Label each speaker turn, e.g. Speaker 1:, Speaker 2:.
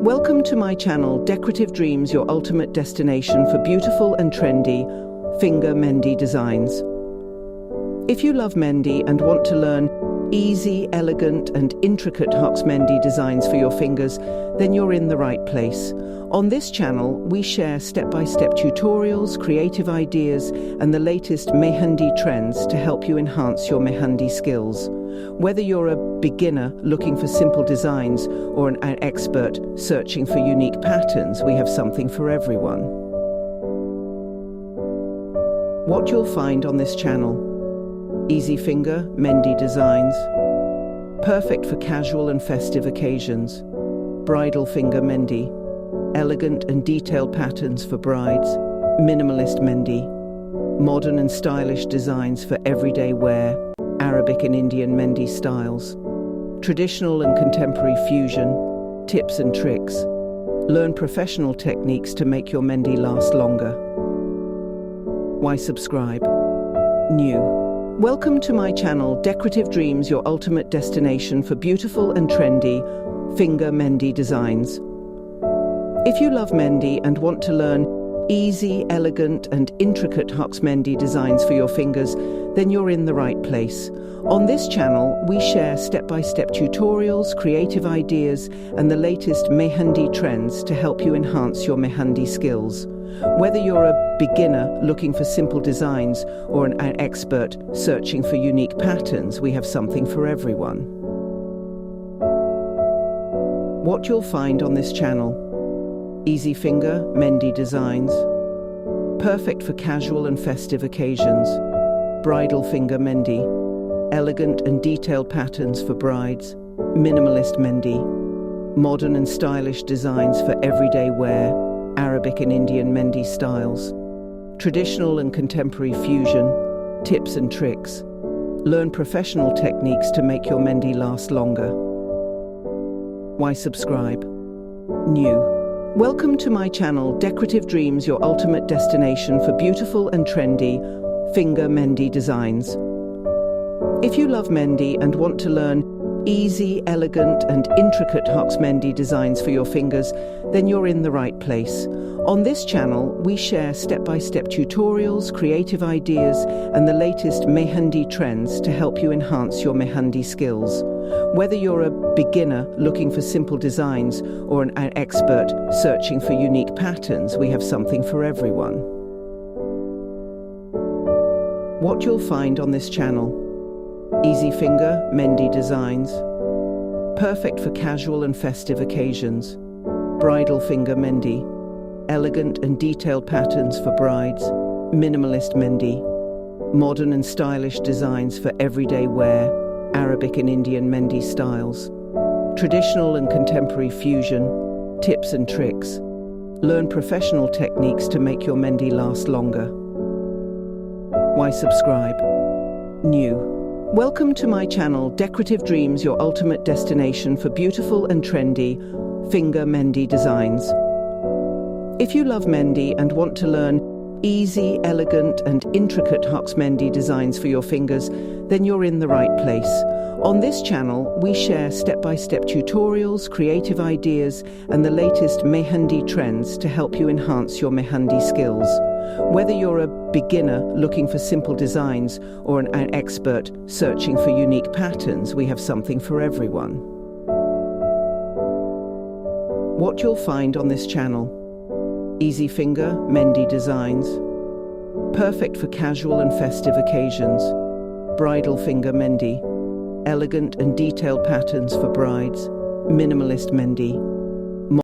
Speaker 1: Welcome to my channel, Decorative Dreams, your ultimate destination for beautiful and trendy finger Mehndi designs. If you love Mehndi and want to learn easy, elegant and intricate Hox Mehndi designs for your fingers, then you're in the right place. On this channel, we share step-by-step tutorials, creative ideas and the latest Mehndi trends to help you enhance your Mehndi skills. Whether you're a beginner looking for simple designs or an expert searching for unique patterns, we have something for everyone. What you'll find on this channel: easy finger Mehndi designs, perfect for casual and festive occasions; bridal finger Mehndi, elegant and detailed patterns for brides; minimalist Mehndi, modern and stylish designs for everyday wear; Arabic and Indian Mehndi styles; traditional and contemporary fusion; tips and tricks. Learn professional techniques to make your Mehndi last longer. Why subscribe? New. Welcome to my channel, Decorative Dreams, your ultimate destination for beautiful and trendy finger Mehndi designs. If you love Mehndi and want to learn easy, elegant and intricate Hox Mehndi designs for your fingers, then you're in the right place. On this channel, we share step-by-step tutorials, creative ideas and the latest Mehndi trends to help you enhance your Mehndi skills. Whether you're a beginner looking for simple designs or an expert searching for unique patterns, we have something for everyone. What you'll find on this channel: easy finger Mehndi designs, perfect for casual and festive occasions; bridal finger Mehndi, elegant and detailed patterns for brides; minimalist Mehndi, modern and stylish designs for everyday wear; Arabic and Indian Mehndi styles; traditional and contemporary fusion; tips and tricks. Learn professional techniques to make your Mehndi last longer. Why subscribe? New. Welcome to my channel, Decorative Dreams, your ultimate destination for beautiful and trendy finger Mehndi designs. If you love Mehndi and want to learn easy, elegant and intricate Hox Mehndi designs for your fingers, then you're in the right place. On this channel, we share step-by-step tutorials, creative ideas and the latest Mehndi trends to help you enhance your Mehndi skills. Whether you're a beginner looking for simple designs or an expert searching for unique patterns, we have something for everyone. What you'll find on this channel: easy finger Mehndi designs, perfect for casual and festive occasions; bridal finger Mehndi, elegant and detailed patterns for brides; minimalist Mehndi, modern and stylish designs for everyday wear; Arabic and Indian Mehndi styles; traditional and contemporary fusion; tips and tricks. Learn professional techniques to make your Mehndi last longer. Why subscribe? New. Welcome to my channel, Decorative Dreams, your ultimate destination for beautiful and trendy finger Mehndi designs. If you love Mehndi and want to learn easy, elegant and intricate Hox Mehndi designs for your fingers, then you're in the right place. On this channel, we share step-by-step tutorials, creative ideas and the latest Mehndi trends to help you enhance your Mehndi skills. Whether you're a beginner looking for simple designs or an expert searching for unique patterns, we have something for everyone. What you'll find on this channel: easy finger Mehndi designs, perfect for casual and festive occasions; bridal finger Mehndi, elegant and detailed patterns for brides; minimalist Mehndi,